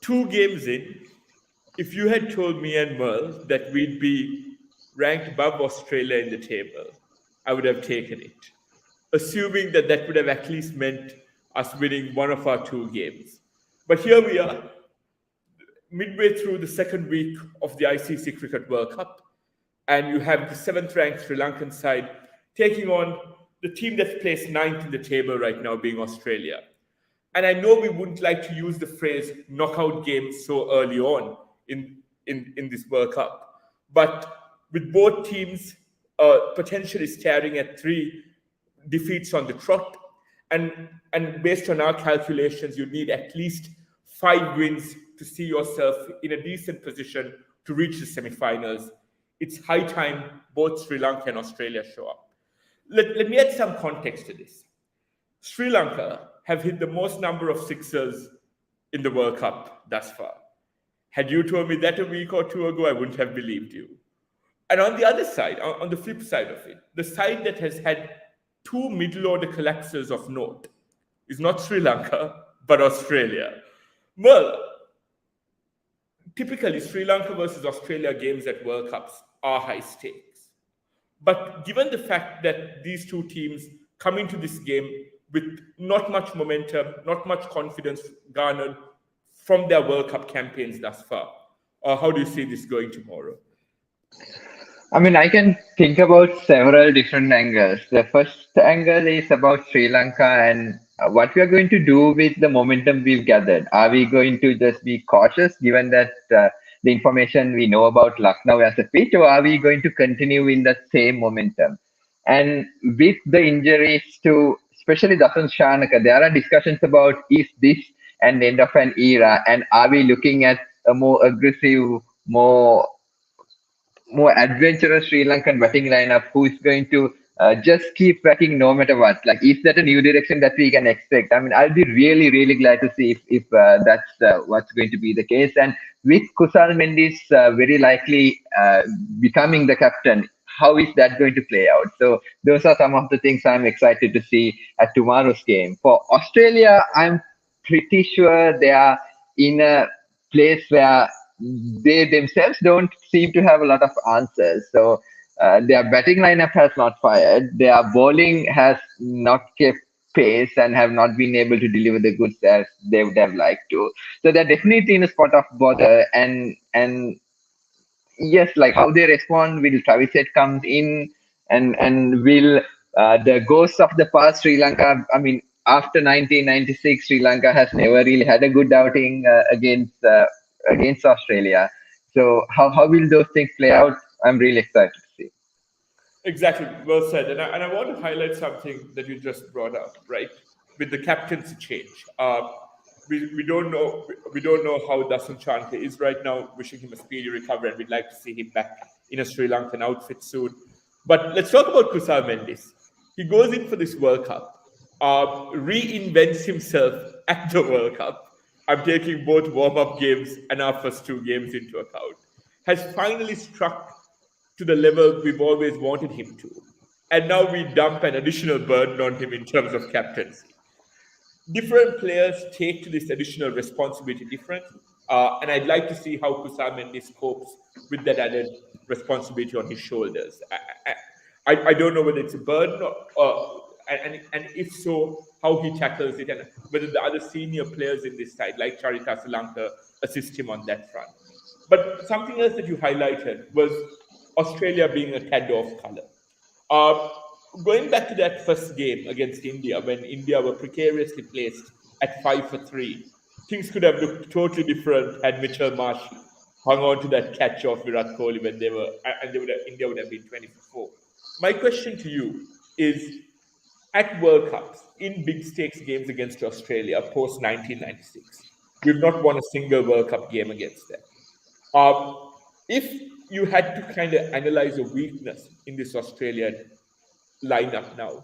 2 games in, if you had told me and Merle that we'd be ranked above Australia in the table, I would have taken it, assuming that that would have at least meant us winning one of our 2 games. But here we are, midway through the second week of the ICC Cricket World Cup, and you have the 7th-ranked Sri Lankan side taking on the team that's placed 9th in the table right now, being Australia. And I know we wouldn't like to use the phrase knockout games so early on in this World Cup, but with both teams potentially staring at 3 defeats on the trot, and based on our calculations, you need at least 5 wins to see yourself in a decent position to reach the semi-finals. It's high time both Sri Lanka and Australia show up. Let me add some context to this. Sri Lanka have hit the most number of sixers in the World Cup thus far. Had you told me that a week or 2 ago, I wouldn't have believed you. And on the other side, on the flip side of it, the side that has had 2 middle-order collapses of note is not Sri Lanka, but Australia. Well, typically, Sri Lanka versus Australia games at World Cups are high stakes. But given the fact that these 2 teams come into this game with not much momentum, not much confidence garnered from their World Cup campaigns thus far, how do you see this going tomorrow? I mean, I can think about several different angles. The first angle is about Sri Lanka and what we are going to do with the momentum we've gathered. Are we going to just be cautious given that the information we know about Lucknow as a pitch, or are we going to continue in that same momentum? And with the injuries to especially Dasan Shanaka, there are discussions about is this an end of an era, and are we looking at a more aggressive, more adventurous Sri Lankan batting lineup who is going to just keep batting no matter what? Like, is that a new direction that we can expect? I mean, I'll be really, really glad to see if that's what's going to be the case. And with Kusal Mendis very likely becoming the captain, how is that going to play out? So those are some of the things I'm excited to see at tomorrow's game. For Australia, I'm pretty sure they are in a place where they themselves don't seem to have a lot of answers. So their batting lineup has not fired. Their bowling has not kept pace and have not been able to deliver the goods that they would have liked to. So they're definitely in a spot of bother. And yes, like how they respond, will Travis Head comes in and will the ghosts of the past Sri Lanka, I mean, after 1996, Sri Lanka has never really had a good outing against Australia. So how will those things play out? I'm really excited to see. Exactly, well said. And I want to highlight something that you just brought up, right? With the captaincy change. We don't know how Dasan Chanka is right now. Wishing him a speedy recovery, and we'd like to see him back in a Sri Lankan outfit soon. But let's talk about Kusal Mendis. He goes in for this World Cup, reinvents himself at the World Cup. I'm taking both warm-up games and our first 2 games into account. Has finally struck to the level we've always wanted him to. And now we dump an additional burden on him in terms of captaincy. Different players take to this additional responsibility differently. And I'd like to see how Kusal Mendis copes with that added responsibility on his shoulders. I don't know whether it's a burden and if so, how he tackles it, and whether the other senior players in this side, like Charita Salanka, assist him on that front. But something else that you highlighted was Australia being a tad off colour. Going back to that first game against India, when India were precariously placed at 5 for 3, things could have looked totally different had Mitchell Marsh hung on to that catch off Virat Kohli when India would have been 20 for 4. My question to you is, at World Cups, in big stakes games against Australia post 1996, we've not won a single World Cup game against them. If you had to kind of analyze a weakness in this Australian lineup now,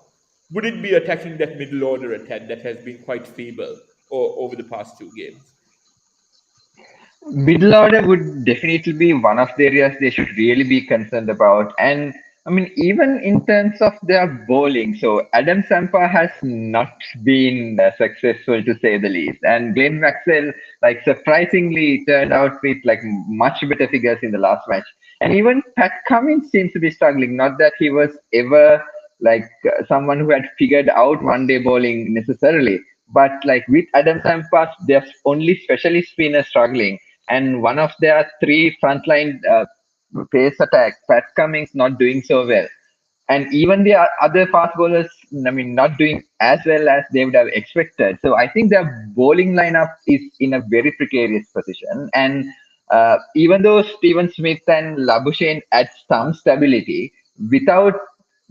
would it be attacking that middle order attack that has been quite feeble over the past 2 games? Middle order would definitely be one of the areas they should really be concerned about. And I mean, even in terms of their bowling, so Adam Sampa has not been successful to say the least, and Glenn Maxwell, like surprisingly, turned out with like much better figures in the last match. And even Pat Cummins seems to be struggling. Not that he was ever like someone who had figured out one-day bowling necessarily, but like with Adam Sampa, there's only specialist spinners struggling, and one of their three frontline pace attack, Pat Cummins not doing so well. And even the other fast bowlers, I mean, not doing as well as they would have expected. So I think their bowling lineup is in a very precarious position. And even though Steven Smith and Labuschagne add some stability, without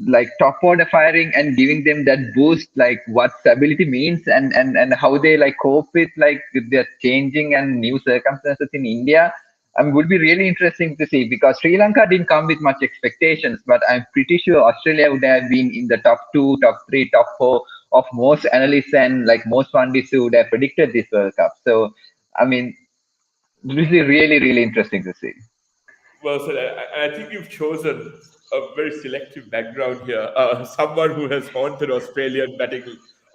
like top order firing and giving them that boost, like what stability means and how they like cope with like the changing and new circumstances in India, would be really interesting to see because Sri Lanka didn't come with much expectations, but I'm pretty sure Australia would have been in the top two, top three, top four of most analysts and like most pundits who would have predicted this World Cup. So, I mean, this is really, really interesting to see. Well said. I think you've chosen a very selective background here. Someone who has haunted Australian batting,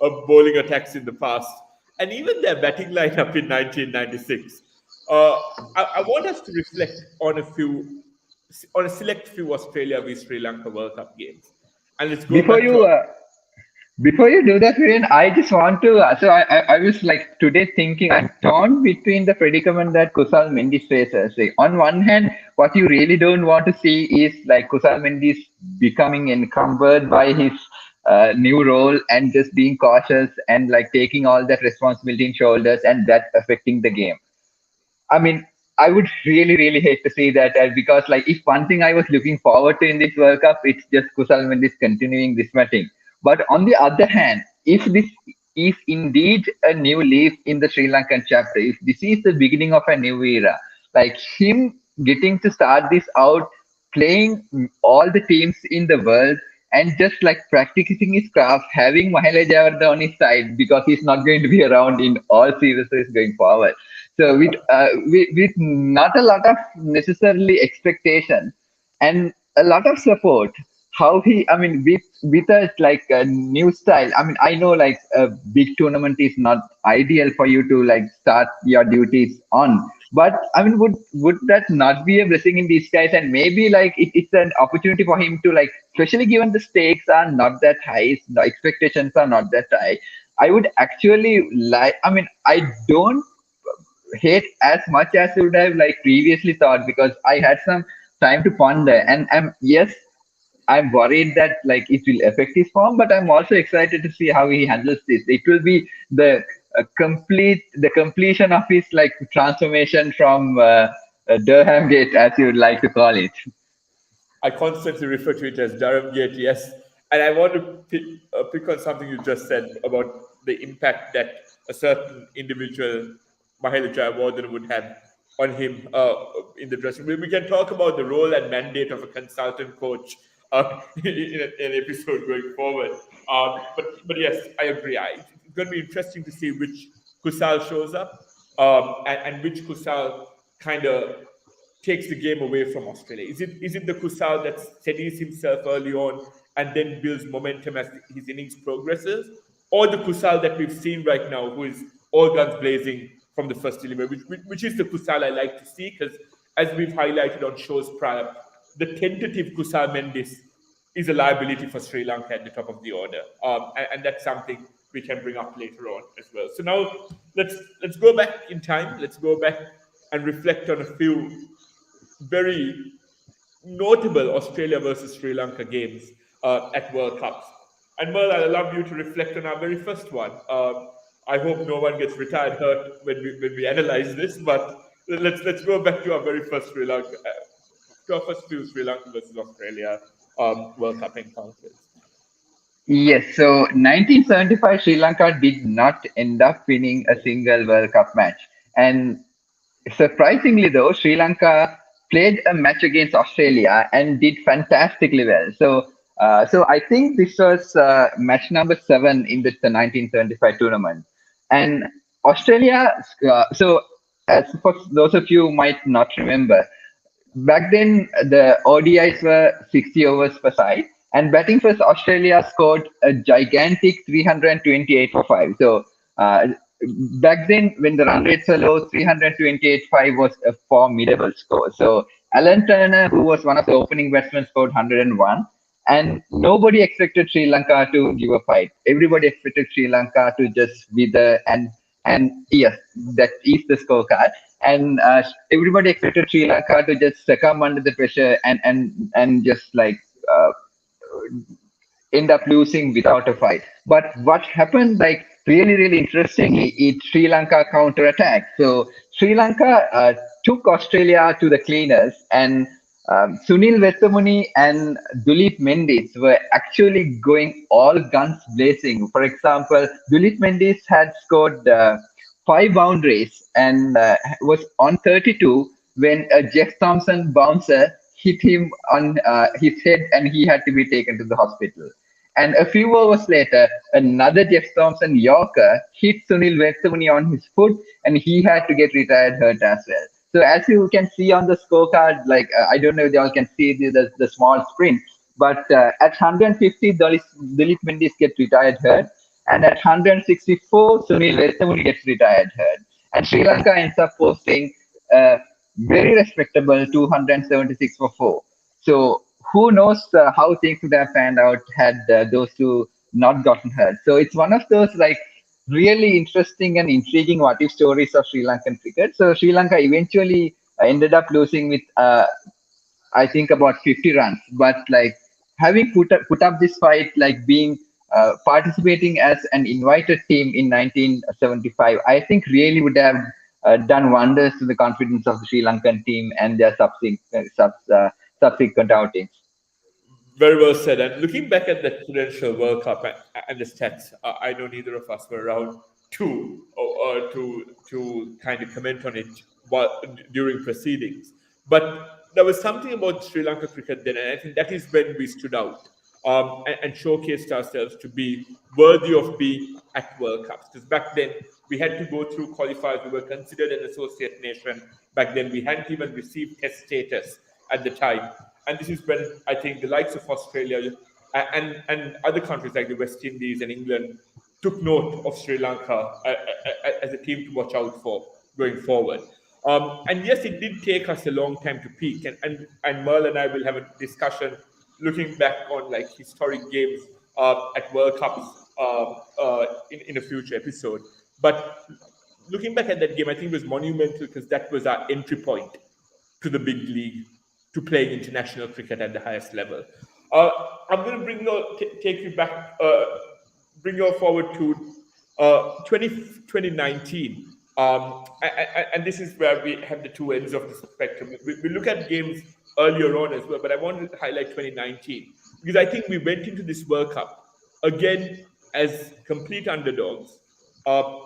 bowling attacks in the past, and even their batting lineup in 1996. Uh, I want us to reflect on a select few Australia v Sri Lanka World Cup games, and let's go Before back to you Before you do that, Viren, I just want to. I was like today thinking I'm torn between the predicament that Kusal Mendes faces. Like, on one hand, what you really don't want to see is like Kusal Mendes becoming encumbered by his new role and just being cautious and like taking all that responsibility in shoulders and that affecting the game. I mean, I would really, really hate to see that because, like, if one thing I was looking forward to in this World Cup, it's just Kusal Mendes continuing this batting. But on the other hand, if this is indeed a new leaf in the Sri Lankan chapter, if this is the beginning of a new era, like him getting to start this out, playing all the teams in the world, and just like practicing his craft, having Mahela Jayawardene on his side because he's not going to be around in all series going forward. So with not a lot of necessarily expectation and a lot of support, how he, I mean, with a like a new style. I mean, I know like a big tournament is not ideal for you to like start your duties on, but I mean, would that not be a blessing in disguise? And maybe like it's an opportunity for him to like, especially given the stakes are not that high, the expectations are not that high. I would actually like. I mean, I don't hate as much as I would have like previously thought because I had some time to ponder and I'm worried that like it will affect his form, but I'm also excited to see how he handles this. It will be the the completion of his like transformation from Durham Gate, as you would like to call it. I constantly refer to it as Durham Gate, yes. And I want to pick on something you just said about the impact that a certain individual, Mahela Jayawardene, would have on him in the dressing room. We can talk about the role and mandate of a consultant coach in an episode going forward. But yes, I agree. It's going to be interesting to see which Kusal shows up and which Kusal kind of takes the game away from Australia? Is it the Kusal that steadies himself early on and then builds momentum as his innings progresses, or the Kusal that we've seen right now, who is all guns blazing from the first delivery, which is the Kusal I like to see because, as we've highlighted on shows prior, the tentative Kusal Mendes is a liability for Sri Lanka at the top of the order, and that's something we can bring up later on as well. So now let's go back in time. Let's go back and reflect on a few very notable Australia versus Sri Lanka games at World Cups. And Merle, I'd love you to reflect on our very first one. I hope no one gets retired hurt when we analyze this, but let's go back to our very first Sri Lanka, to our first few Sri Lanka versus Australia World Cup encounters. Yes, so 1975 Sri Lanka did not end up winning a single World Cup match. And surprisingly, though, Sri Lanka played a match against Australia and did fantastically well. So I think this was match number 7 in the 1975 tournament. And Australia, so as for those of you who might not remember, back then the ODIs were 60 overs per side, and batting first Australia scored a gigantic 328 for 5. So uh, back then when the run rates were low, 328-5 was a formidable score. So Alan Turner, who was one of the opening batsmen, scored 101. And nobody expected Sri Lanka to give a fight. Everybody expected Sri Lanka to just wither, and yes, that is the scorecard. And everybody expected Sri Lanka to just succumb under the pressure and just like end up losing without a fight. But what happened, like really interestingly, is Sri Lanka counter-attack. So Sri Lanka took Australia to the cleaners, and Sunil Vesamuni and Duleep Mendis were actually going all guns blazing. For example, Duleep Mendis had scored 5 boundaries and was on 32 when a Jeff Thompson bouncer hit him on his head, and he had to be taken to the hospital. And a few hours later, another Jeff Thompson Yorker hit Sunil Vesamuni on his foot, and he had to get retired hurt as well. So as you can see on the scorecard, like I don't know if y'all can see the small sprint, but at 150, Dilip Mendis gets retired hurt, and at 164, Sunil Vesamuni gets retired hurt. And Sri Lanka ends up posting a very respectable 276 for 4. So who knows how things would have panned out had those two not gotten hurt. So it's one of those like really interesting and intriguing what if stories of Sri Lankan cricket. So Sri Lanka eventually ended up losing with I think about 50 runs. But like having put up this fight, like being participating as an invited team in 1975, I think really would have done wonders to the confidence of the Sri Lankan team and their subsequent outings. Very well said. And looking back at the Prudential World Cup and the stats, I know neither of us were around to kind of comment on it during proceedings. But there was something about Sri Lanka cricket then, and I think that is when we stood out and showcased ourselves to be worthy of being at World Cups. Because back then we had to go through qualifiers. We were considered an associate nation. Back then we hadn't even received test status at the time. And this is when I think the likes of Australia and other countries like the West Indies and England took note of Sri Lanka as a team to watch out for going forward. And yes, it did take us a long time to peak. And Merle and I will have a discussion looking back on like historic games at World Cups in a future episode. But looking back at that game, I think it was monumental because that was our entry point to the big league, to playing international cricket at the highest level. I'm going to take you back, bring you forward to 2019. And this is where we have the two ends of the spectrum. We look at games earlier on as well, but I wanted to highlight 2019 because I think we went into this World Cup again as complete underdogs,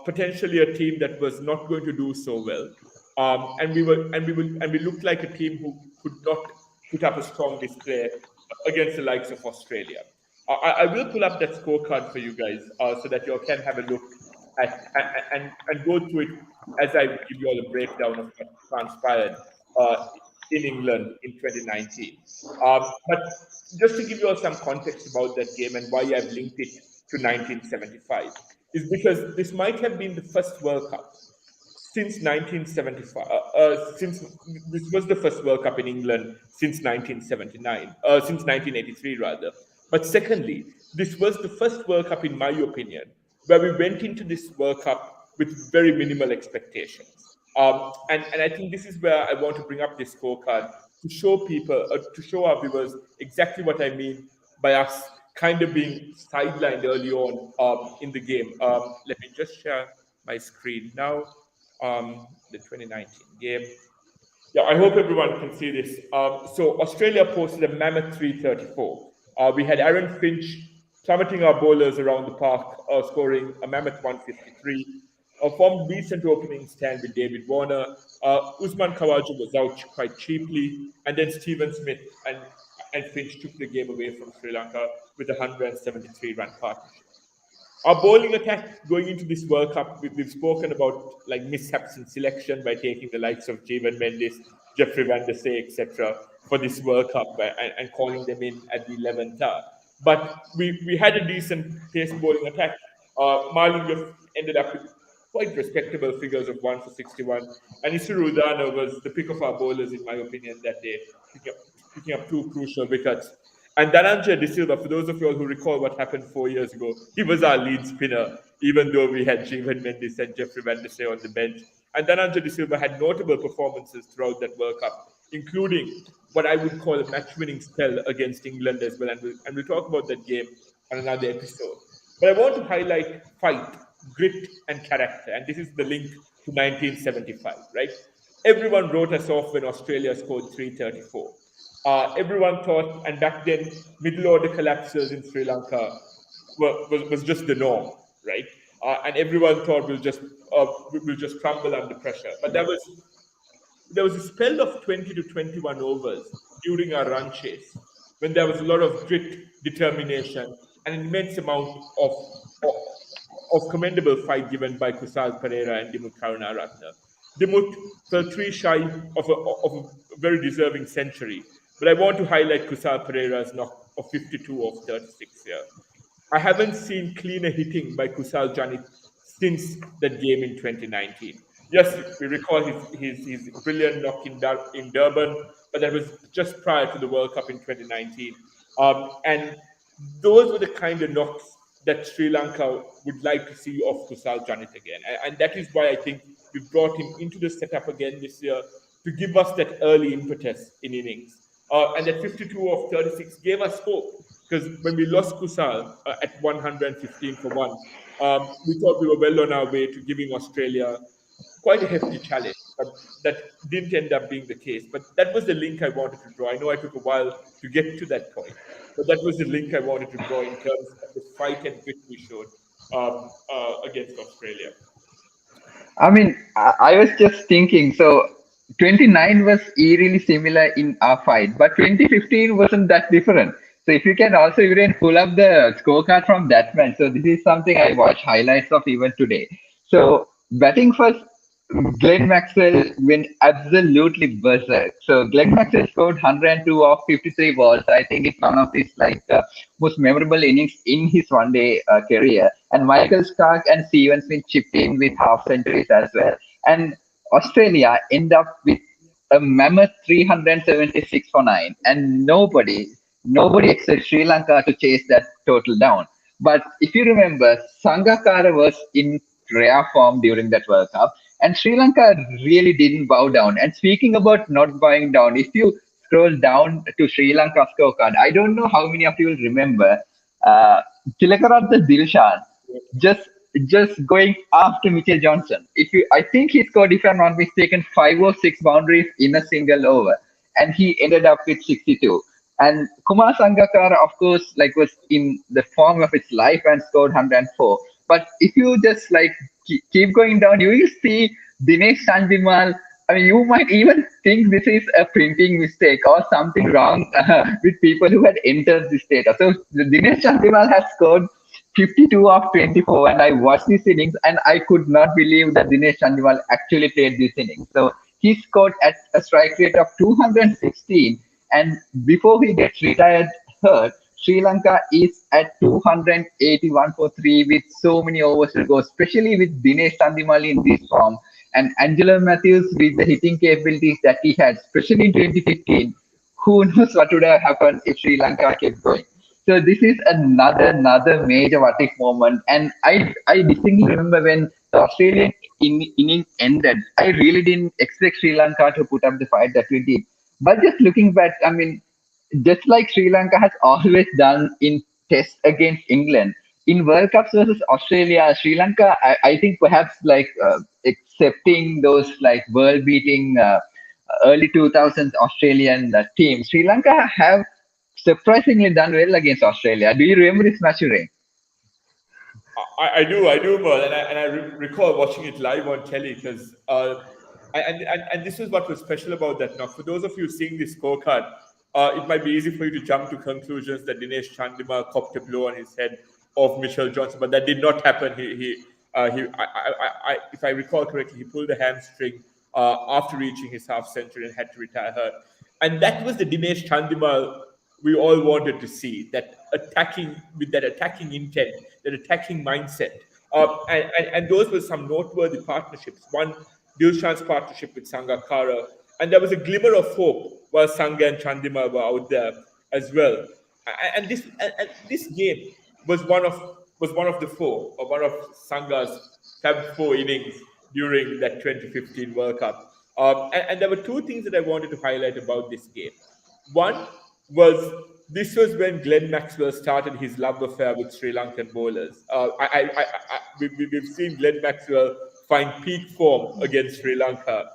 potentially a team that was not going to do so well. And we looked like a team who could not put up a strong display against the likes of Australia. I will pull up that scorecard for you guys so that you all can have a look at and go through it as I give you all a breakdown of what transpired in England in 2019. But just to give you all some context about that game and why I've linked it to 1975 is because this might have been the first World Cup since 1975, since this was the first World Cup in England since 1979, since 1983 rather. But secondly, this was the first World Cup, in my opinion, where we went into this World Cup with very minimal expectations. And I think this is where I want to bring up this scorecard to show people, to show our viewers exactly what I mean by us kind of being sidelined early on in the game. Let me just share my screen now. The 2019 game. Yeah, I hope everyone can see this. So Australia posted a mammoth 334. We had Aaron Finch plummeting our bowlers around the park, scoring a mammoth 153. Formed decent opening stand with David Warner. Usman Khawaja was out quite cheaply, and then Stephen Smith and Finch took the game away from Sri Lanka with a 173-run partnership. Our bowling attack going into this World Cup, we've spoken about like mishaps in selection by taking the likes of Viren Beruwalage, Jeffrey Van der Sey, etc. for this World Cup and calling them in at the 11th hour. But we had a decent pace bowling attack. Marlon ended up with quite respectable figures of 1 for 61. And Isuru Udana was the pick of our bowlers, in my opinion, that day, picking up two crucial wickets. And Dhananjay De Silva, for those of you all who recall what happened 4 years ago, he was our lead spinner, even though we had Jeevan Mendis and Jeffrey Van der Sey on the bench. And Dhananjay De Silva had notable performances throughout that World Cup, including what I would call a match-winning spell against England as well. And we'll talk about that game on another episode. But I want to highlight fight, grit, and character. And this is the link to 1975, right? Everyone wrote us off when Australia scored 334. Everyone thought, and back then, middle order collapses in Sri Lanka was just the norm, right? And everyone thought we'll just crumble under pressure. But there was a spell of 20 to 21 overs during our run chase when there was a lot of grit, determination, and an immense amount of commendable fight given by Kusal Pereira and Dimut Karunaratne. Dimut fell three shy of a very deserving century, but I want to highlight Kusal Pereira's knock of 52 off 36 here. I haven't seen cleaner hitting by Kusal Janit since that game in 2019. Yes, we recall his brilliant knock in Durban, but that was just prior to the World Cup in 2019. And those were the kind of knocks that Sri Lanka would like to see of Kusal Janit again. And that is why I think we brought him into the setup again this year to give us that early impetus in innings. And that 52 of 36 gave us hope, because when we lost Kusal at 115 for 1, we thought we were well on our way to giving Australia quite a hefty challenge, but that didn't end up being the case. But that was the link I wanted to draw. I know I took a while to get to that point, but that was the link I wanted to draw in terms of the fight and grit we showed against Australia. I mean, I was just thinking, so 29 was eerily similar in our fight, but 2015 wasn't that different. So if you can also even pull up the scorecard from that match. So this is something I watched highlights of even today. So batting first, Glenn Maxwell went absolutely berserk. So Glenn Maxwell scored 102 off 53 balls. I think it's one of his most memorable innings in his one-day career. And Michael Stark and Steven Smith chipped in with half centuries as well. And Australia end up with a mammoth 376 for 9, and nobody except Sri Lanka to chase that total down. But if you remember, Sangakkara was in rare form during that World Cup, and Sri Lanka really didn't bow down. And speaking about not bowing down, if you scroll down to Sri Lanka scorecard, I don't know how many of you will remember Tilakaratne Dilshan just going after Mitchell Johnson. I think he scored, if I'm not mistaken, 5 or 6 boundaries in a single over, and he ended up with 62. And Kumar Sangakkara, of course, was in the form of its life and scored 104. But if you just keep going down, you will see Dinesh Chandimal. I mean, you might even think this is a printing mistake or something wrong with people who had entered this data. So Dinesh Chandimal has scored 52 of 24, and I watched this innings, and I could not believe that Dinesh Chandimal actually played this innings. So he scored at a strike rate of 216, and before he gets retired hurt, Sri Lanka is at 281 for 3 with so many overs to go, especially with Dinesh Chandimal in this form, and Angelo Matthews with the hitting capabilities that he had, especially in 2015. Who knows what would have happened if Sri Lanka kept going. So this is another major what if moment. And I distinctly remember when the Australian inning ended, I really didn't expect Sri Lanka to put up the fight that we did. But just looking back, I mean, just like Sri Lanka has always done in tests against England, in World Cups versus Australia, Sri Lanka, I think perhaps accepting those world beating early 2000s Australian teams, Sri Lanka have surprisingly done well against Australia. Do you remember this match, Ray? I do, Merle, and I recall watching it live on telly because, and this is what was special about that knock. For those of you seeing this scorecard, it might be easy for you to jump to conclusions that Dinesh Chandimal copped a blow on his head, of Mitchell Johnson, but that did not happen. If I recall correctly, he pulled a hamstring after reaching his half century and had to retire hurt. And that was the Dinesh Chandimal we all wanted to see, that attacking with that attacking intent, that attacking mindset. And those were some noteworthy partnerships. One, Dilshan's partnership with Sangakkara, and there was a glimmer of hope while Sangha and Chandimal were out there as well. And this game was one of the four, or one of Sangha's Fab Four innings during that 2015 World Cup. And there were two things that I wanted to highlight about this game. One was this was when Glenn Maxwell started his love affair with Sri Lankan bowlers. We've seen Glenn Maxwell find peak form against Sri Lanka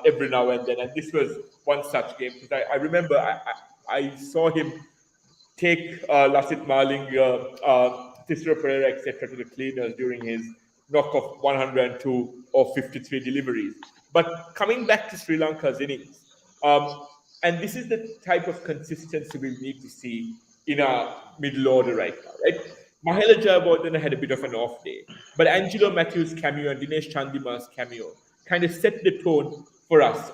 every now and then, and this was one such game. Because I remember I saw him take Lasith Malinga, Thisara Pereira, etc. to the cleaners during his knock of 102 or 53 deliveries. But coming back to Sri Lanka's innings, and this is the type of consistency we need to see in our middle order right now, right? Mahela Jayawardene had a bit of an off day, but Angelo Matthews' cameo and Dinesh Chandimal's cameo kind of set the tone for us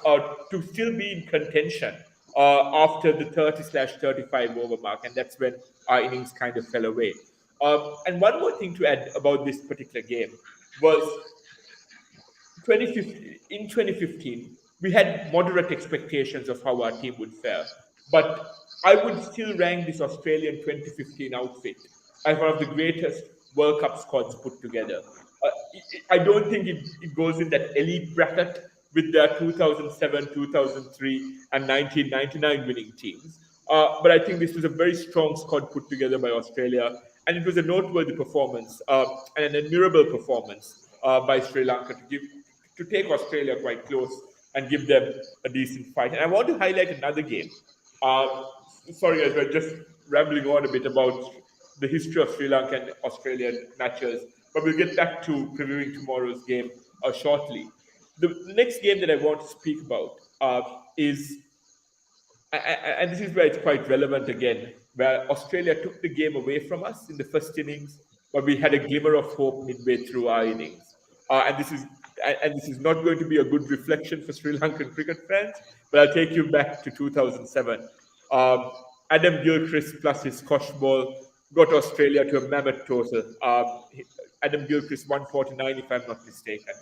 to still be in contention after the 30/35 over mark, and that's when our innings kind of fell away. And one more thing to add about this particular game was in 2015, we had moderate expectations of how our team would fare, but I would still rank this Australian 2015 outfit as one of the greatest World Cup squads put together. I don't think it goes in that elite bracket with their 2007, 2003, and 1999 winning teams. But I think this was a very strong squad put together by Australia, and it was a noteworthy performance and an admirable performance by Sri Lanka to take Australia quite close and give them a decent fight. And I want to highlight another game. Sorry, guys, we're just rambling on a bit about the history of Sri Lanka and Australian matches, but we'll get back to previewing tomorrow's game shortly. The next game that I want to speak about is, and this is where it's quite relevant again, where Australia took the game away from us in the first innings, but we had a glimmer of hope midway through our innings. And this is not going to be a good reflection for Sri Lankan cricket fans, but I'll take you back to 2007. Adam Gilchrist plus his Kosh ball got Australia to a mammoth total. Adam Gilchrist 149, if I'm not mistaken.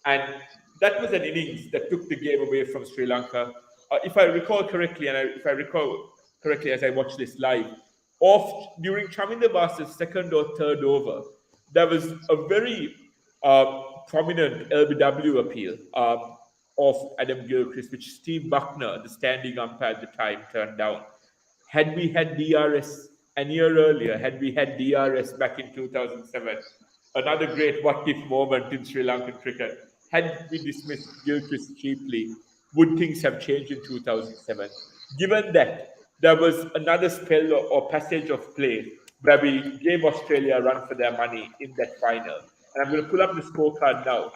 And that was an innings that took the game away from Sri Lanka. If I recall correctly, as I watched this live, during Chaminda Basa's second or third over, there was a very prominent LBW appeal of Adam Gilchrist, which Steve Buckner, the standing umpire at the time, turned down. Had we had DRS a year earlier, had we had DRS back in 2007, another great what-if moment in Sri Lankan cricket, had we dismissed Gilchrist cheaply, would things have changed in 2007? Given that there was another spell or passage of play where we gave Australia a run for their money in that final. And I'm going to pull up the scorecard now.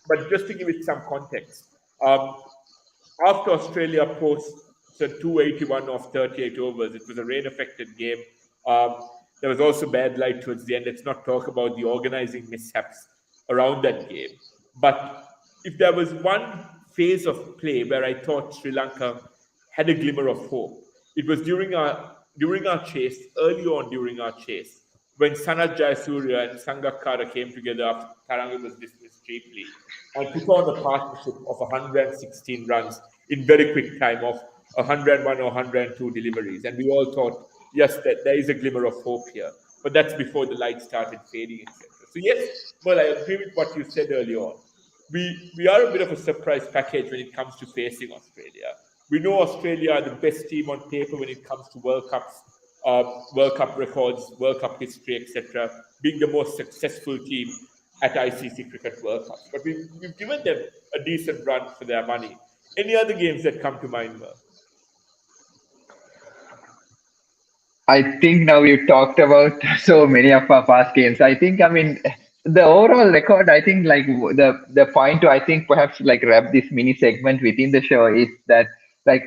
But just to give it some context, after Australia posted 281 of 38 overs, it was a rain-affected game. There was also bad light towards the end. Let's not talk about the organizing mishaps around that game. But if there was one phase of play where I thought Sri Lanka had a glimmer of hope, it was during our chase, early on during our chase, when Sanat Jayasuriya and Sangakkara came together after Taranga was dismissed cheaply and put on a partnership of 116 runs in very quick time of 101 or 102 deliveries. And we all thought, yes, that there is a glimmer of hope here. But that's before the light started fading, etc. So yes, well, I agree with what you said earlier on. We are a bit of a surprise package when it comes to facing Australia. We know Australia are the best team on paper when it comes to World Cups, World Cup records, World Cup history, etc., being the most successful team at ICC Cricket World Cups. But we've given them a decent run for their money. Any other games that come to mind, Mer? I think now we've talked about so many of our past games. I mean, the overall record, I think, like the point to, I think, perhaps like wrap this mini segment within the show is that, like,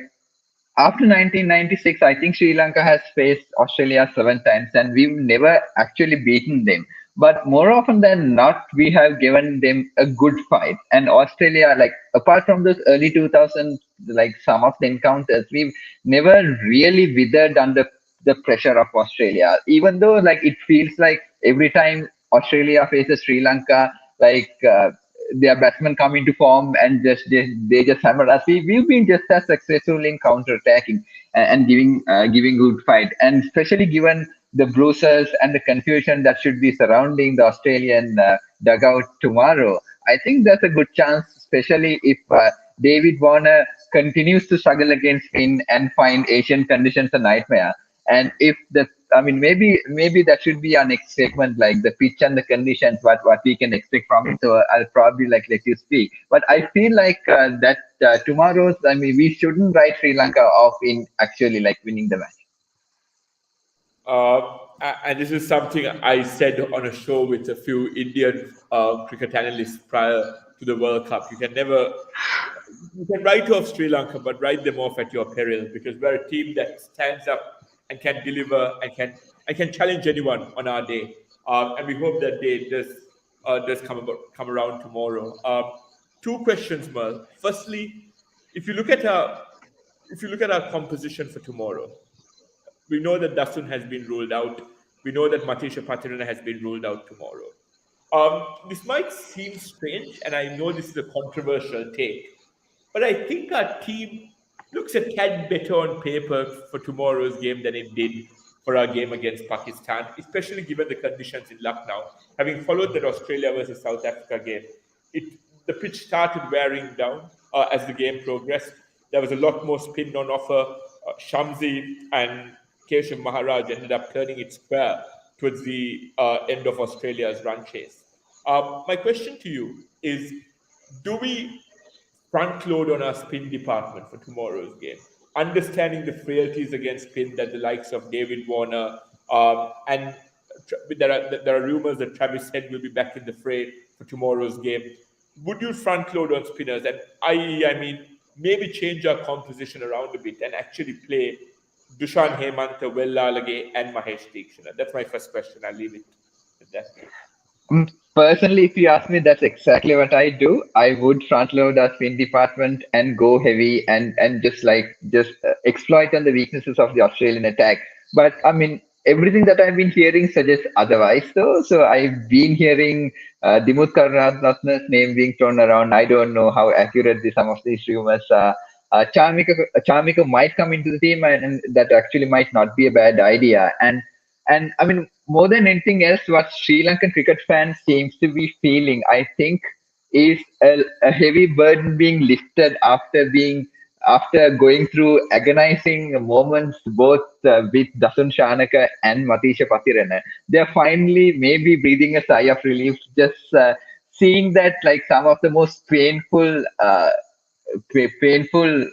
after 1996, I think Sri Lanka has faced Australia 7 times and we've never actually beaten them. But more often than not, we have given them a good fight. And Australia, like apart from those early 2000s, like some of the encounters, we've never really withered under the pressure of Australia. Even though like it feels like every time Australia faces Sri Lanka, like their batsmen come into form and they just hammer us. We've been just as successful in counter attacking and giving good fight, and especially given the bruises and the confusion that should be surrounding the Australian dugout tomorrow. I think that's a good chance, especially if David Warner continues to struggle against spin and find Asian conditions a nightmare. And if the, I mean, maybe that should be our next segment, like the pitch and the conditions, what we can expect from it. So I'll probably like let you speak. But I feel like that tomorrow's, I mean, we shouldn't write Sri Lanka off in actually like winning the match. And this is something I said on a show with a few Indian cricket analysts prior to the World Cup. You can write off Sri Lanka, but write them off at your peril, because we're a team that stands up and can deliver and can challenge anyone on our day. And we hope that day does come around tomorrow. Two questions, Merle. Firstly, if you look at our composition for tomorrow, we know that Dasun has been ruled out. We know that Matisha Patirana has been ruled out tomorrow. This might seem strange, and I know this is a controversial take, but I think our team looks a tad better on paper for tomorrow's game than it did for our game against Pakistan, especially given the conditions in Lucknow. Having followed that Australia versus South Africa game, the pitch started wearing down as the game progressed. There was a lot more spin on offer. Shamsi and Keshav Maharaj ended up turning it square towards the end of Australia's run chase. My question to you is, do we front load on our spin department for tomorrow's game, understanding the frailties against spin that the likes of David Warner and there are rumors that Travis Head will be back in the fray for tomorrow's game. Would you front load on spinners, and I mean, maybe change our composition around a bit and actually play Dushan Hemanta, Wellalage, and Mahesh Deekshana? That's my first question. I'll leave it at that. Personally, if you ask me, that's exactly what I do. I would front load our spin department and go heavy and just exploit on the weaknesses of the Australian attack. But I mean, everything that I've been hearing suggests otherwise. So I've been hearing Dimut Karunaratne's name being thrown around. I don't know how accurate some of these rumors are. Charmika might come into the team, and that actually might not be a bad idea. And I mean, more than anything else, what Sri Lankan cricket fans seems to be feeling, I think, is a heavy burden being lifted after going through agonizing moments both with Dasun Shanaka and Matisha Patirana. They're finally maybe breathing a sigh of relief, just seeing that like some of the most painful painful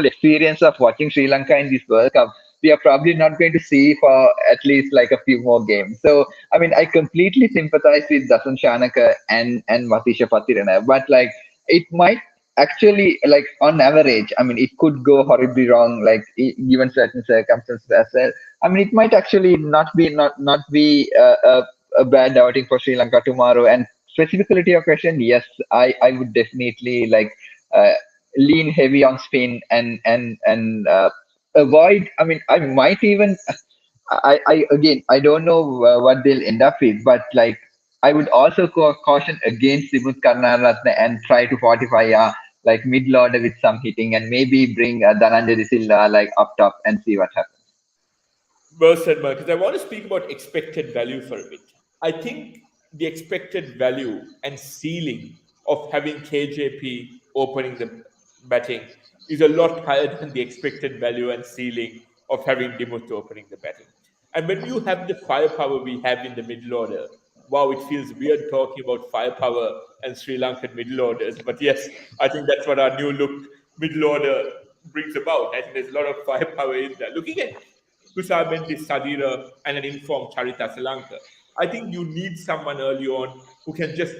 experience of watching Sri Lanka in this World Cup, we are probably not going to see for at least like a few more games. So I mean, I completely sympathize with Dasun Shanaka and Matisha Patirana, but like it might actually, like on average, I mean, it could go horribly wrong, like given certain circumstances as well. I mean, it might actually not be a bad outing for Sri Lanka tomorrow. And specifically to your question, yes, I would definitely like uh, lean heavy on spin and avoid. I mean, I might even. I again, I don't know what they'll end up with, but like I would also caution against Dimut Karunaratne and try to fortify like middle order with some hitting and maybe bring Dhananjay Silva like up top and see what happens. Well said, Marcus. I want to speak about expected value for a bit. I think the expected value and ceiling of having KJP opening the batting is a lot higher than the expected value and ceiling of having Dimut opening the batting. And when you have the firepower we have in the middle order, wow, it feels weird talking about firepower and Sri Lankan middle orders. But yes, I think that's what our new look middle order brings about. I think there's a lot of firepower in there. Looking at Kusabenti, Sadira, and an informed Charita Salanka, I think you need someone early on who can just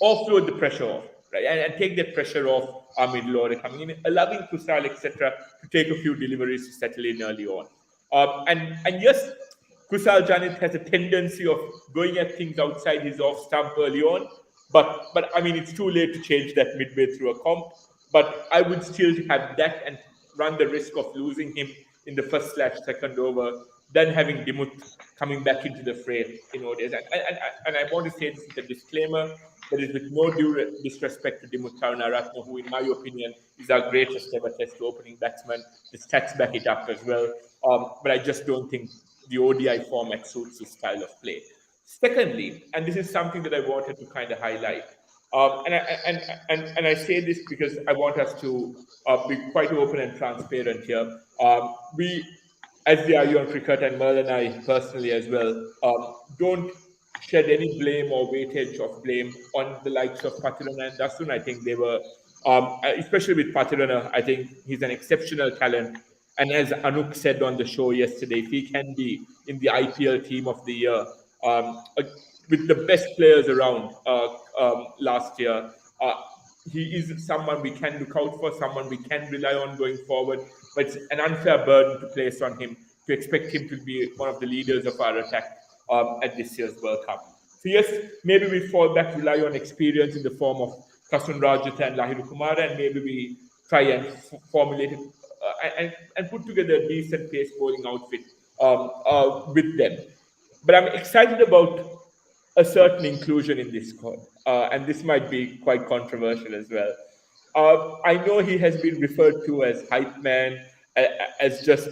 offload the pressure off. right? And take that pressure off our middle order coming in, allowing Kusal, etc., to take a few deliveries to settle in early on. And yes, Kusal Janit has a tendency of going at things outside his off stump early on, but I mean it's too late to change that midway through a comp. But I would still have that and run the risk of losing him in the first/second over than having Dimut coming back into the frame in ODIs. And I want to say this with a disclaimer that is with no due disrespect to Dimut Karunaratne, who, in my opinion, is our greatest ever Test opening batsman. The stats back it up as well. But I just don't think the ODI format suits his style of play. Secondly, and this is something that I wanted to kind of highlight, and I say this because I want us to be quite open and transparent here. We, as the IU on Cricket, and Merl and I personally as well, don't shed any blame or weightage of blame on the likes of Patirana and Dasun. I think they were, especially with Patirana, I think he's an exceptional talent. And as Anuk said on the show yesterday, if he can be in the IPL team of the year, with the best players around last year, he is someone we can look out for, someone we can rely on going forward. But it's an unfair burden to place on him to expect him to be one of the leaders of our attack at this year's World Cup. So yes, maybe we fall back, rely on experience in the form of Kasun Rajata and Lahiru Kumara, and maybe we try and formulate it and put together a decent pace bowling outfit with them. But I'm excited about a certain inclusion in this squad, and this might be quite controversial as well. I know he has been referred to as hype man, as just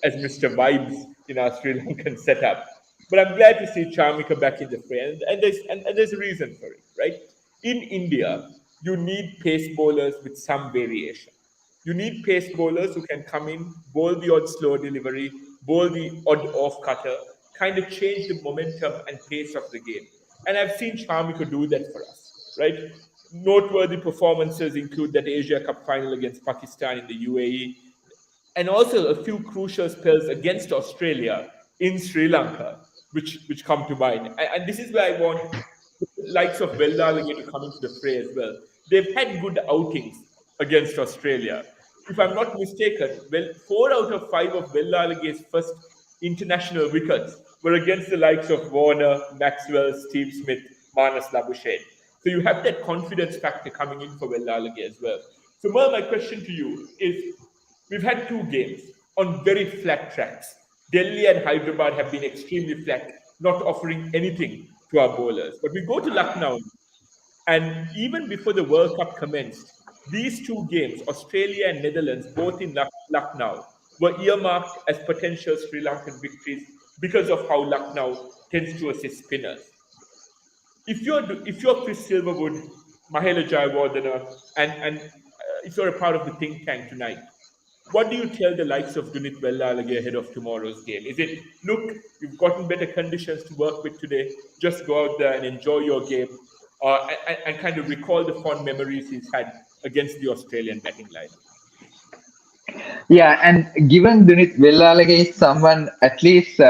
as Mr. Vibes in our Sri Lankan setup. But I'm glad to see Charmika back in the fray, and there's a reason for it, right? In India, you need pace bowlers with some variation. You need pace bowlers who can come in, bowl the odd slow delivery, bowl the odd off cutter, kind of change the momentum and pace of the game. And I've seen Charmika do that for us, right? Noteworthy performances include that Asia Cup final against Pakistan in the UAE, and also a few crucial spells against Australia in Sri Lanka, which come to mind. And this is where I want the likes of Vellalige to come into the fray as well. They've had good outings against Australia. If I'm not mistaken, well, 4 out of 5 of Vellalige's first international wickets were against the likes of Warner, Maxwell, Steve Smith, Manas Labuschagne. So you have that confidence factor coming in for Vellalige as well. So Merl, my question to you is, we've had 2 games on very flat tracks. Delhi and Hyderabad have been extremely flat, not offering anything to our bowlers. But we go to Lucknow, and even before the World Cup commenced, these 2 games, Australia and Netherlands, both in Lucknow, were earmarked as potential Sri Lankan victories because of how Lucknow tends to assist spinners. If you're Chris Silverwood, Mahela Jayawardena, and if you're a part of the think tank tonight, what do you tell the likes of Dunit Vellalige ahead of tomorrow's game? Is it, look, you've gotten better conditions to work with today, just go out there and enjoy your game, and kind of recall the fond memories he's had against the Australian batting lineup? Yeah, and given Dunit Vellalige is someone, at least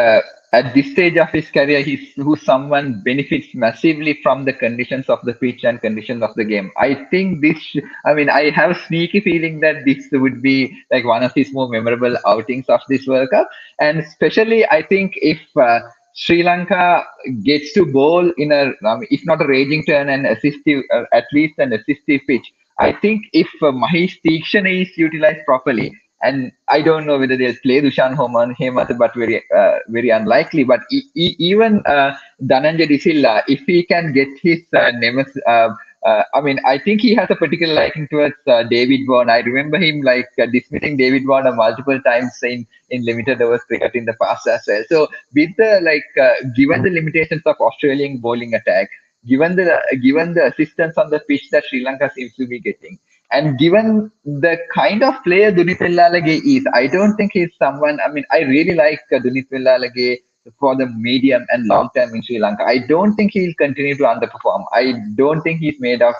at this stage of his career, who's someone benefits massively from the conditions of the pitch and conditions of the game. I think I have a sneaky feeling that this would be like one of his more memorable outings of this World Cup. And especially, I think if Sri Lanka gets to bowl in if not a raging turn, and assistive, at least an assistive pitch, I think if Mahesh Theekshana is utilized properly, and I don't know whether they'll play Dushan Hemant, but very unlikely. But even Dhananjay De Silva, if he can get his nemesis, I think he has a particular liking towards David Warner. I remember him dismissing David Warner multiple times in limited overs cricket in the past as well. So with given the limitations of Australian bowling attack, given the assistance on the pitch that Sri Lanka seems to be getting, and given the kind of player Dunit Vellalige is, I don't think he's someone. I really like Dunit Vellalige for the medium and long term in Sri Lanka. I don't think he'll continue to underperform. I don't think he's made of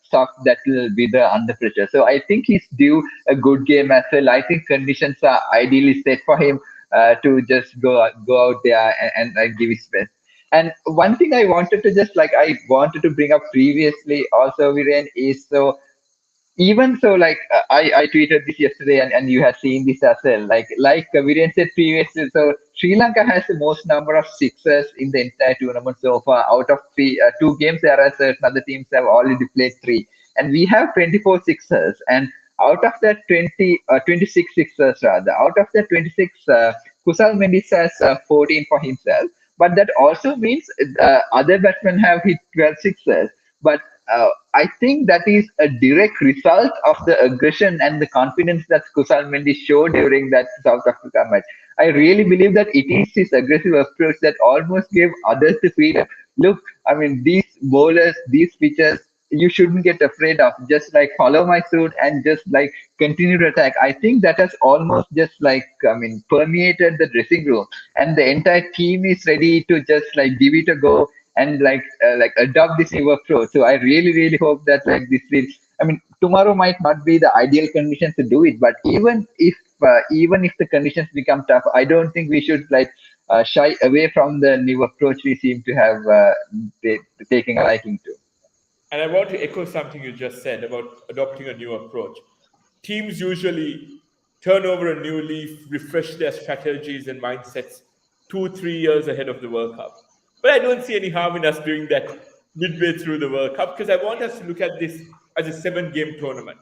stuff that will wither under pressure. So I think he's due a good game as well. I think conditions are ideally set for him to just go out there and give his best. And one thing I wanted to I wanted to bring up previously also, Viren, is so even so, I tweeted this yesterday, and you have seen this as well. Like Viren said previously, so Sri Lanka has the most number of sixers in the entire tournament so far. Out of two games, there are certain other teams have already played three, and we have 24 sixers. And out of that 26 sixers rather, out of that 26, Kusal Mendis has 14 for himself. But that also means other batsmen have hit 12 sixers. But I think that is a direct result of the aggression and the confidence that Kusal Mendy showed during that South Africa match. I really believe that it is his aggressive approach that almost gave others the freedom. Look, I mean, these bowlers, these pitchers, you shouldn't get afraid of. Just like follow my suit and just like continue to attack. I think that has almost just permeated the dressing room, and the entire team is ready to just like give it a go and like adopt this new approach. So I really really hope that like this will. I mean, tomorrow might not be the ideal conditions to do it, but even if the conditions become tough, I don't think we should shy away from the new approach we seem to have taking a liking to. And I want to echo something you just said about adopting a new approach. Teams usually turn over a new leaf, refresh their strategies and mindsets 2, 3 years ahead of the World Cup. But I don't see any harm in us doing that midway through the World Cup because I want us to look at this as a 7 game tournament.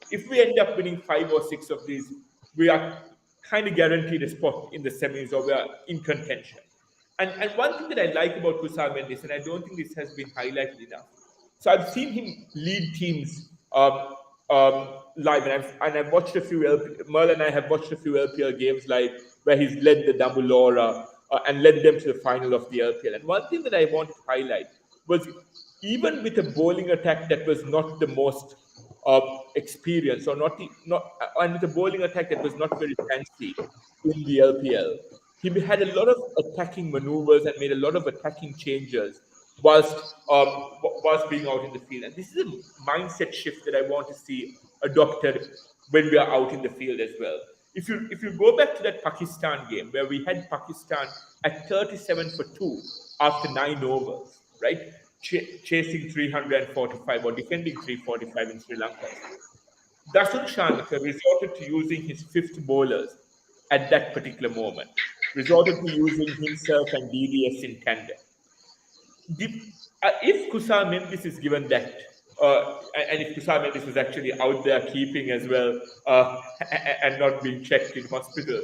If we end up winning 5 or 6 of these, we are kind of guaranteed a spot in the semis or we are in contention. And one thing that I like about Kusal Mendes, and I don't think this has been highlighted enough. So I've seen him lead teams live, and I've watched a few. Merle and I have watched a few LPL games live where he's led the double aura and led them to the final of the LPL. And one thing that I want to highlight was even with a bowling attack that was not the most experienced or not and with a bowling attack that was not very fancy in the LPL, he had a lot of attacking maneuvers and made a lot of attacking changes whilst whilst being out in the field. And this is a mindset shift that I want to see adopted when we are out in the field as well. If you go back to that Pakistan game where we had Pakistan at 37 for 2 after 9 overs, right? Chasing 345 or defending 345 in Sri Lanka. Dasun Shanaka resorted to using his fifth bowlers at that particular moment, resorted to using himself and DDS in tandem. If Kusal Mendis is given that, and if Kusal Mendis was actually out there keeping as well and not being checked in hospital,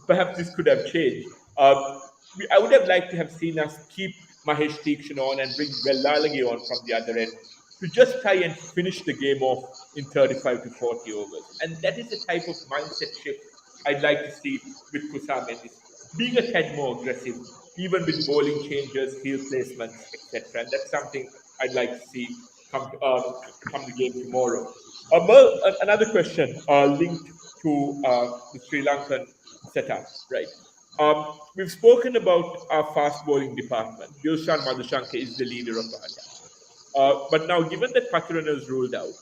perhaps this could have changed. I would have liked to have seen us keep Mahesh Teekshan on and bring Beruwalage on from the other end to just try and finish the game off in 35 to 40 overs. And that is the type of mindset shift I'd like to see with Kusal Mendis, being a tad more aggressive, even with bowling changes, field placements, etc. And that's something I'd like to see come the game tomorrow. Another question linked to the Sri Lankan setup, right? We've spoken about our fast bowling department. Dilshan Madhushanka is the leader of our attack. But now, given that Pathiran is ruled out,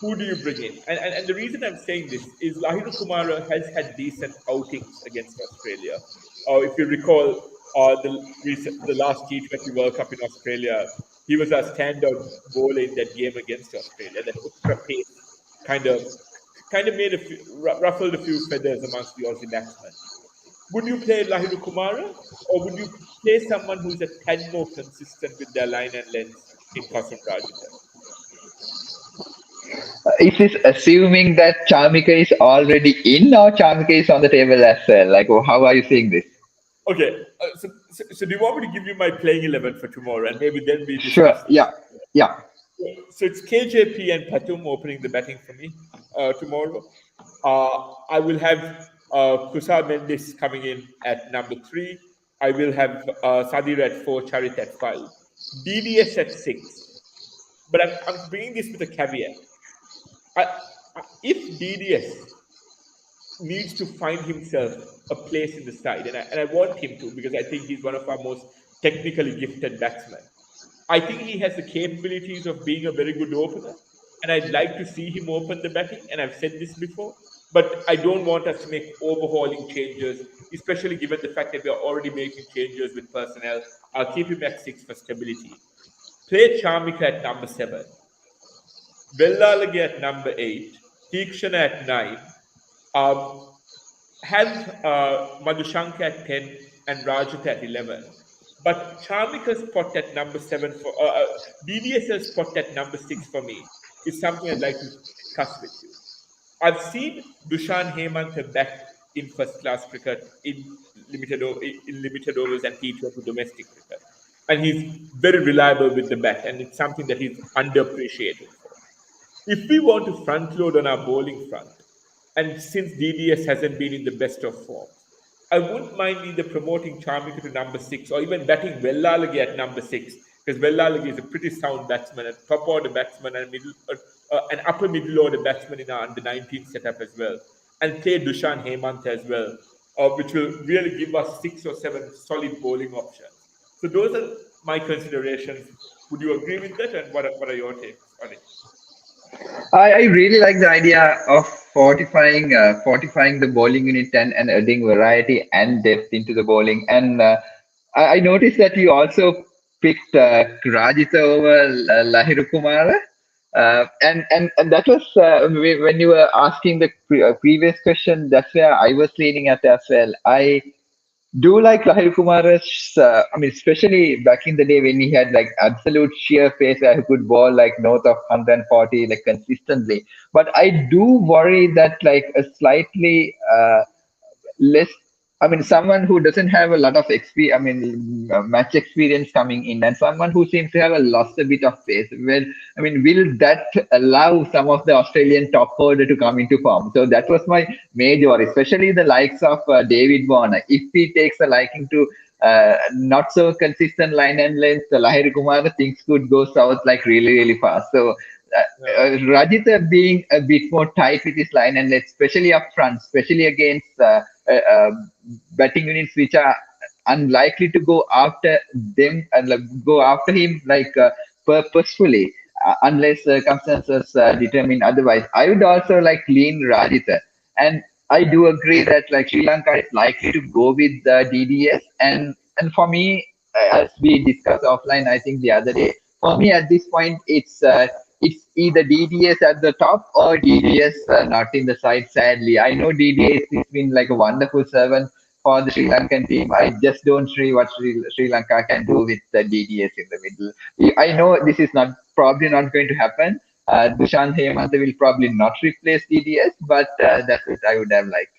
who do you bring in? And the reason I'm saying this is Lahiru Kumara has had decent outings against Australia. If you recall the last T20 World Cup in Australia, he was our standout bowler in that game against Australia. That extra pace kind of made ruffled a few feathers amongst the Aussie batsmen. Would you play Lahiru Kumara, or would you play someone who's a tad more consistent with their line and length in Kasun Rajita? Is this assuming that Charmika is already in, or Charmika is on the table as well? Like, how are you seeing this? Okay, so do you want me to give you my playing 11 for tomorrow, and maybe then we Sure. discuss? Yeah. Yeah. So it's KJP and Patum opening the batting for me tomorrow. I will have Kusal Mendis coming in at number 3. I will have Sadir at 4, Charit at 5, DDS at 6. But I'm bringing this with a caveat. If DDS needs to find himself a place in the side, and I want him to because I think he's one of our most technically gifted batsmen. I think he has the capabilities of being a very good opener, and I'd like to see him open the batting. And I've said this before. but I don't want us to make overhauling changes, especially given the fact that we are already making changes with personnel. I'll keep him at 6 for stability. Play Charmika at number 7, Vellalage at number 8, Tikshana at 9, um, have Madhushanka at 10 and Rajat at 11. But Charmika's spot at number 7 for DDS's spot at number 6 for me is something I'd like to discuss with you. I've seen Dushan Hemant back in first class cricket in limited overs and T20 domestic cricket. And he's very reliable with the bat, and it's something that he's underappreciated for. If we want to front load on our bowling front, and since DDS hasn't been in the best of forms, I wouldn't mind either promoting Charmika to number 6 or even batting Vellalage at number 6, because Vellalage is a pretty sound batsman, a top order batsman, and an upper middle order batsman in our under 19 setup as well, and play Dushan Hemant as well, which will really give us 6 or 7 solid bowling options. So those are my considerations. Would you agree with that? And what are your takes on it? I really like the idea of fortifying the bowling unit and adding variety and depth into the bowling. And I noticed that you also picked Rajitha over Lahiru Kumara. And that was when you were asking the previous question, that's where I was leaning at as well. I do like Lahir Kumar's, I mean, especially back in the day when he had like absolute sheer pace where he could bowl like north of 140 like consistently. But I do worry that like a slightly less, I mean, someone who doesn't have a lot of experience, I mean, match experience coming in, and someone who seems to have a lost a bit of pace. Well, I mean, will that allow some of the Australian top order to come into form? So that was my major worry, especially the likes of David Warner. If he takes a liking to not so consistent line and length, Lahiri Kumar, things could go south like really, really fast. So Rajitha being a bit more tight with his line and length, especially up front, especially against uh, uh, batting units which are unlikely to go after them and like, go after him like purposefully unless circumstances determine otherwise. I would also like lean Rajitha, and I do agree that like Sri Lanka is likely to go with DDS, and for me, as we discussed offline, I think the other day, for me at this point, it's either DDS at the top or DDS not in the side. Sadly, I know DDS has been like a wonderful servant for the Sri Lankan team. I just don't see what Sri Lanka can do with the DDS in the middle. I know this is not probably not going to happen. Dushan Hemanta will probably not replace DDS, but that's what I would have liked.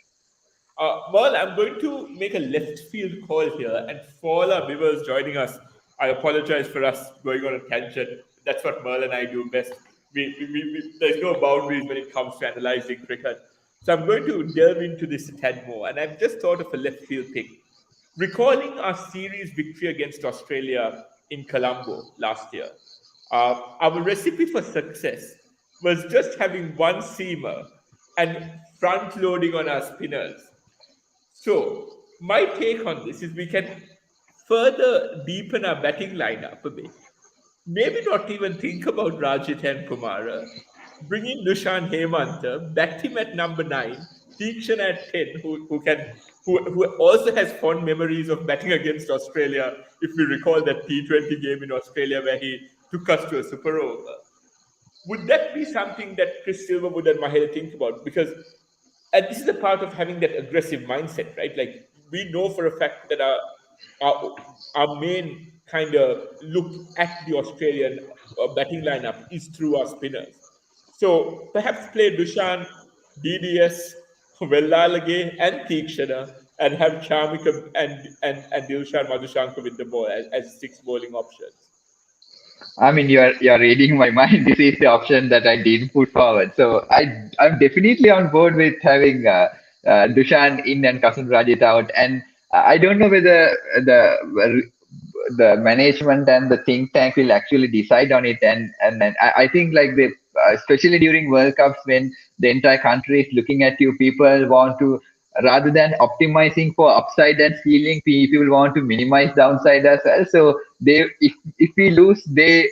Well, I'm going to make a left field call here, and for all our viewers joining us, I apologize for us going on a tangent. That's what Merle and I do best. There's no boundaries when it comes to analyzing cricket. So I'm going to delve into this a tad more, and I've just thought of a left field pick. Recalling our series victory against Australia in Colombo last year, our recipe for success was just having one seamer and front loading on our spinners. So, my take on this is we can further deepen our batting lineup a bit. Maybe not even think about Rajit and Kumara. Bring in Dushan Hemanta, bat him at number 9, Teakshan at 10, who also has fond memories of batting against Australia, if we recall that T20 game in Australia where he took us to a super over. Would that be something that Chris Silverwood and Mahela think about? Because and this is a part of having that aggressive mindset, right? Like we know for a fact that our, our main kind of look at the Australian batting lineup is through our spinners. So perhaps play Dushan, DDS, Vellalage, and Teekshana, and have Charmika and Dilshan Madhushanka with the ball as 6 bowling options. I mean, you're reading my mind. This is the option that I did put forward. So I'm definitely on board with having Dushan in and Kasun Rajit out. And I don't know whether the management and the think tank will actually decide on it. And I think like the especially during World Cups when the entire country is looking at you, people want to rather than optimizing for upside and ceiling, people want to minimize downside as well. So they if we lose, they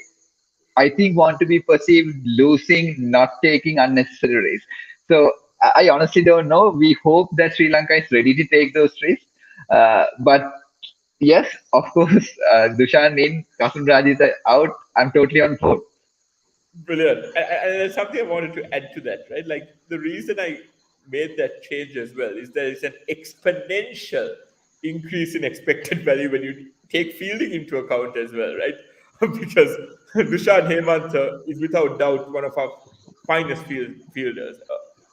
I think want to be perceived losing, not taking unnecessary risks. So I honestly don't know. We hope that Sri Lanka is ready to take those risks. But yes, of course, Dushan in, Kasim Raj is out. I'm totally on board. Brilliant. And there's something I wanted to add to that, right? Like the reason I made that change as well is there is an exponential increase in expected value when you take fielding into account as well, right? Because Dushan Hemanta is without doubt one of our finest fielders.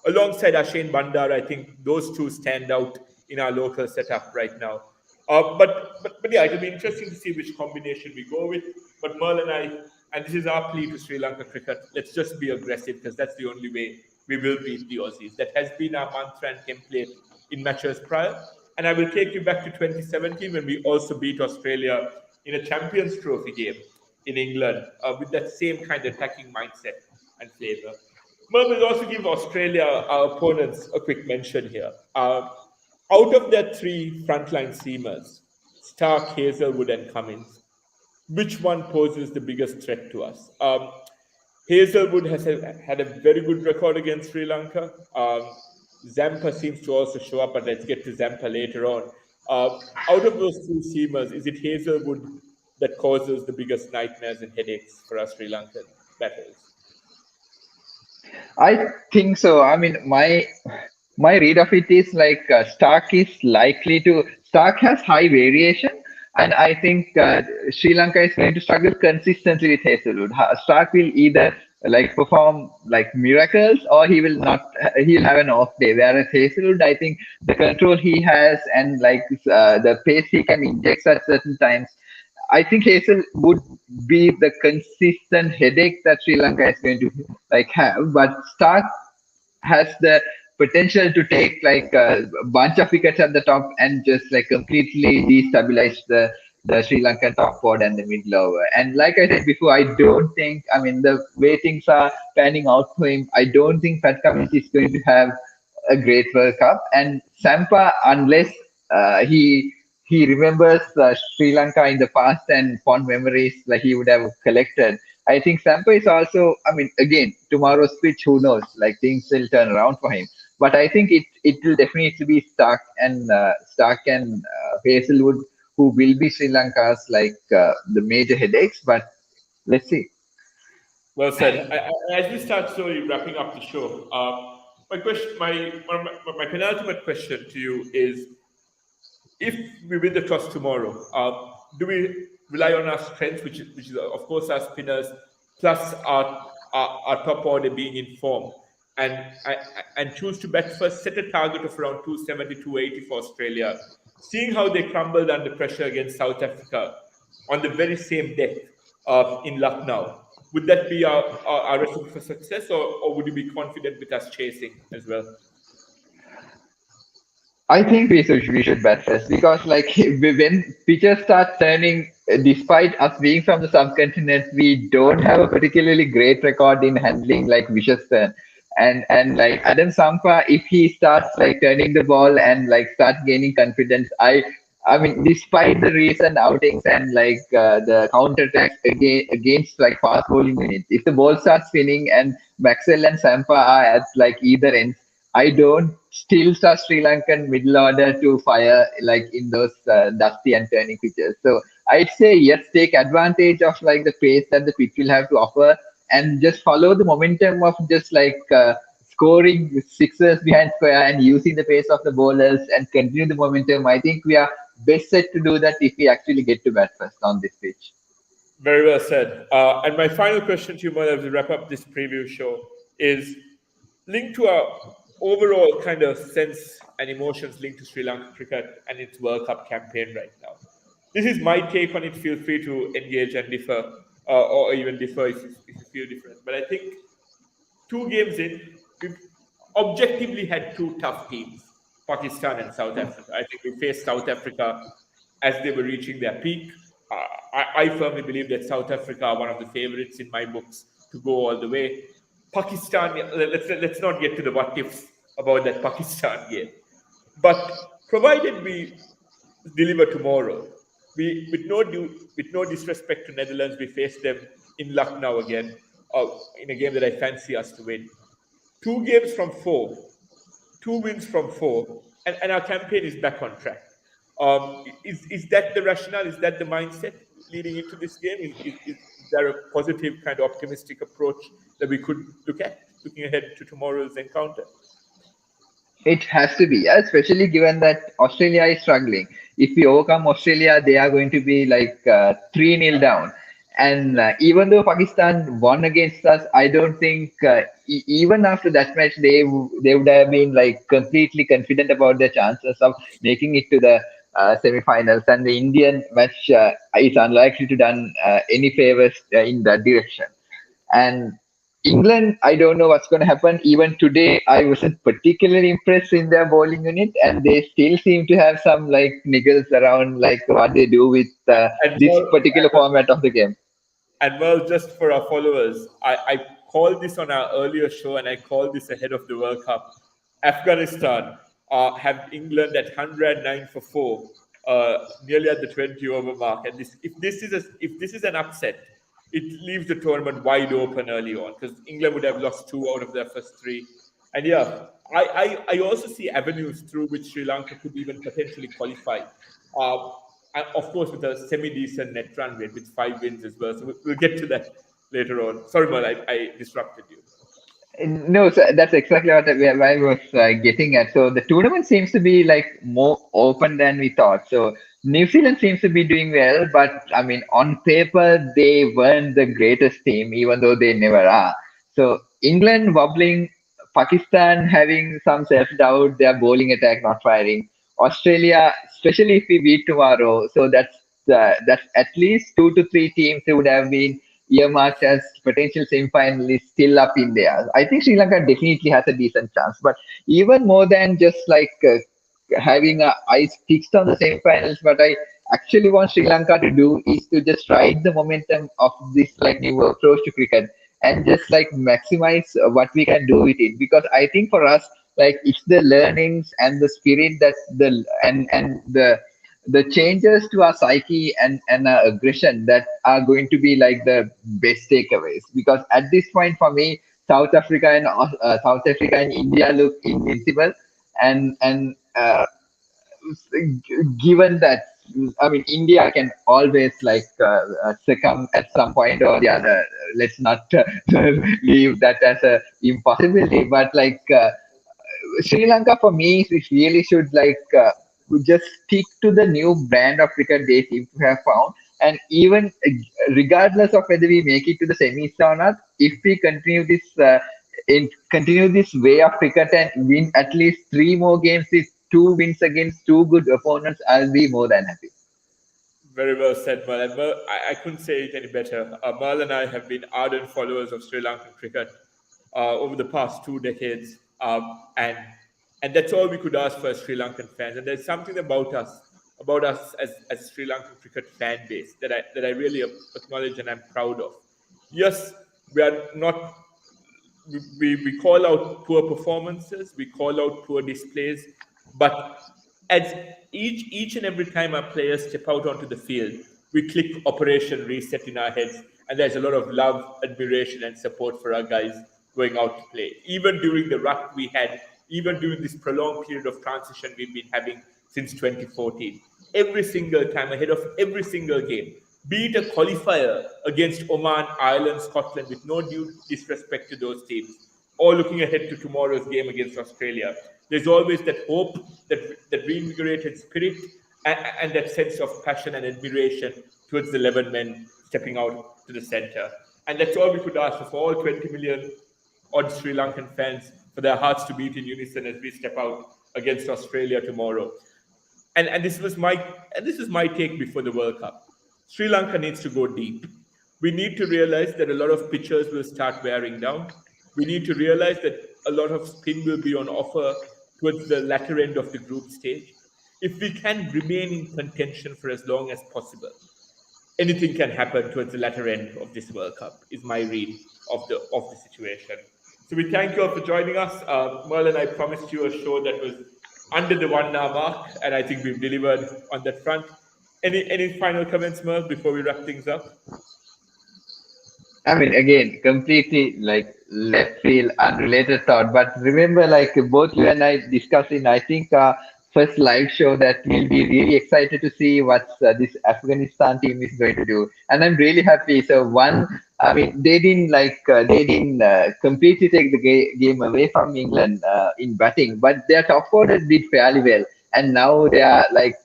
Alongside Ashane Bandar, I think those two stand out in our local setup right now. But yeah, it'll be interesting to see which combination we go with. But Merle and this is our plea to Sri Lanka cricket, let's just be aggressive because that's the only way we will beat the Aussies. That has been our mantra and template in matches prior. And I will take you back to 2017 when we also beat Australia in a Champions Trophy game in England with that same kind of attacking mindset and flavour. Merle will also give Australia, our opponents, a quick mention here. Out of their three frontline seamers, Stark, Hazelwood, and Cummins, which one poses the biggest threat to us? Hazelwood has had a very good record against Sri Lanka. Zampa seems to also show up, but let's get to Zampa later on. Out of those two seamers, is it Hazelwood that causes the biggest nightmares and headaches for us Sri Lankan batters? I think so. I mean, my read of it is like Stark is likely to Stark has high variation, and I think Sri Lanka is going to struggle consistently with Hazelwood. Stark will either like perform like miracles, or he will not. He'll have an off day. Whereas Hazelwood, I think the control he has and like the pace he can inject at certain times. I think Hazel would be the consistent headache that Sri Lanka is going to like have, but Stark has the potential to take like a bunch of wickets at the top and just like completely destabilize the Sri Lankan top board and the middle over. And like I said before, I don't think, I mean, the way things are panning out for him, I don't think Pat Cummins is going to have a great World Cup. And Sampa, unless he remembers Sri Lanka in the past and fond memories like he would have collected, I think Sampa is also, I mean, again, tomorrow's pitch, who knows? Like things will turn around for him. But I think it will definitely be Stark and Hazelwood who will be Sri Lanka's like the major headaches. But let's see. Well said. As we start slowly wrapping up the show, my question, my penultimate question to you is: if we win the toss tomorrow, do we rely on our strengths, which is of course our spinners, plus our top order being in form, and and choose to bat first, set a target of around 270, 280 for Australia, seeing how they crumbled under pressure against South Africa on the very same deck in Lucknow? Would that be our recipe for success, or would you be confident with us chasing as well? I think we should bet first because like when pitchers start turning, despite us being from the subcontinent, we don't have a particularly great record in handling like vicious turn. And like Adam Sampa, if he starts like turning the ball and like start gaining confidence, I mean, despite the recent outings and like the counter attacks against like fast bowling units, if the ball starts spinning and Maxwell and Sampa are at like either end, I don't still trust Sri Lankan middle order to fire like in those dusty and turning pitches. So I'd say yes, take advantage of like the pace that the pitch will have to offer, and just follow the momentum of just like scoring sixes behind square and using the pace of the bowlers and continue the momentum. I think we are best set to do that if we actually get to bat first on this pitch. Very well said. And my final question to you, Mother, as we wrap up this preview show, is linked to our overall kind of sense and emotions linked to Sri Lanka cricket and its World Cup campaign right now. This is my take on it. Feel free to engage and differ, or even differ if you feel different. But I think two games in, we've objectively had two tough teams, Pakistan and South Africa. I think we faced South Africa as they were reaching their peak. I firmly believe that South Africa are one of the favorites in my books to go all the way. Pakistan, let's not get to the what ifs about that Pakistan game. But provided we deliver tomorrow, with no disrespect to Netherlands, we face them in Lucknow again, in a game that I fancy us to win. Two games from four, 2 wins from 4, and our campaign is back on track. Is that the rationale? Is that the mindset leading into this game? Is there a positive kind of optimistic approach that we could look at, looking ahead to tomorrow's encounter? It has to be, especially given that Australia is struggling. If we overcome Australia, they are going to be like 3-0 down. And even though Pakistan won against us, I don't think even after that match they would have been like completely confident about their chances of making it to the semi-finals. And the Indian match is unlikely to done any favors in that direction. And England, I don't know what's going to happen. Even today, I wasn't particularly impressed in their bowling unit, and they still seem to have some like niggles around like what they do with And this well, particular format of the game. just for our followers, I called this on our earlier show, and I called this ahead of the World Cup. Afghanistan have England at 109 for 4, nearly at the 20 over mark. And if this is an upset, it leaves the tournament wide open early on, because England would have lost 2 out of their first 3. And yeah, I also see avenues through which Sri Lanka could even potentially qualify. And of course, with a semi-decent net run rate with 5 wins as well. So we'll get to that later on. Sorry, Mal, I disrupted you. No, so that's exactly where I was getting at. So the tournament seems to be like more open than we thought. So New Zealand seems to be doing well, but I mean, on paper, they weren't the greatest team, even though they never are. So England wobbling, Pakistan having some self-doubt, their bowling attack not firing. Australia, especially if we beat tomorrow, so that's at least 2 to 3 teams who would have been earmarked as potential semi-finalists still up in there. I think Sri Lanka definitely has a decent chance, but even more than just like having a eyes fixed on the semi-finals, what I actually want Sri Lanka to do is to just ride the momentum of this like new approach to cricket and just like maximize what we can do with it. Because I think for us, like it's the learnings and the spirit that and the changes to our psyche and our aggression that are going to be like the best takeaways. Because at this point for me, South Africa and India look invincible, and given that I mean India can always like succumb at some point or the other. Let's not leave that as a impossibility, but like. Sri Lanka for me is really should like just stick to the new brand of cricket they seem to have found, and even regardless of whether we make it to the semis or not, if we continue this way of cricket and win at least 3 more games with 2 wins against 2 good opponents, I'll be more than happy. Very well said, Merl. And Merl, I couldn't say it any better. Merl and I have been ardent followers of Sri Lankan cricket over the past 2 decades, and that's all we could ask for as Sri Lankan fans. And there's something about us as Sri Lankan cricket fan base that I really acknowledge and I'm proud of. Yes, we are not. We call out poor performances, we call out poor displays, but as each and every time our players step out onto the field, we click Operation Reset in our heads, and there's a lot of love, admiration, and support for our guys going out to play. Even during the rut we had, even during this prolonged period of transition we've been having since 2014, every single time, ahead of every single game, be it a qualifier against Oman, Ireland, Scotland, with no due disrespect to those teams, or looking ahead to tomorrow's game against Australia, there's always that hope, that reinvigorated spirit, and that sense of passion and admiration towards the 11 men stepping out to the centre. And that's all we could ask for all 20 million odd Sri Lankan fans, for their hearts to beat in unison as we step out against Australia tomorrow. And this is my take before the World Cup. Sri Lanka needs to go deep. We need to realize that a lot of pitchers will start wearing down. We need to realize that a lot of spin will be on offer towards the latter end of the group stage. If we can remain in contention for as long as possible, anything can happen towards the latter end of this World Cup, is my read of the situation. So we thank you all for joining us. Merl and I promised you a show that was under the 1 hour mark, and I think we've delivered on that front. Any final comments, Merl, before we wrap things up? I mean, again, completely like left field, unrelated thought. But remember, like both you and I discussed in, I think, first live show that we'll be really excited to see what this Afghanistan team is going to do. And I'm really happy. So one, I mean, they didn't completely take the game away from England in batting, but their top order did fairly well. And now they are like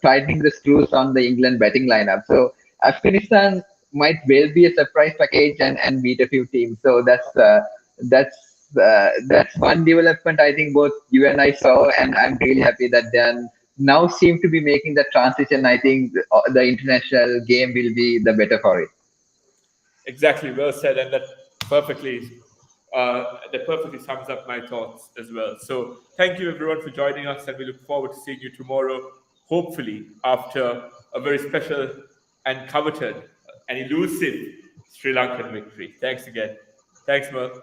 tightening the screws on the England batting lineup. So Afghanistan might well be a surprise package and beat a few teams. So that's one development I think both you and I saw, and I'm really happy that they now seem to be making the transition. I think the international game will be the better for it. Exactly, well said, and perfectly that perfectly sums up my thoughts as well. So thank you everyone for joining us, and we look forward to seeing you tomorrow, hopefully after a very special and coveted and elusive Sri Lankan victory. Thanks again. Thanks, Merv.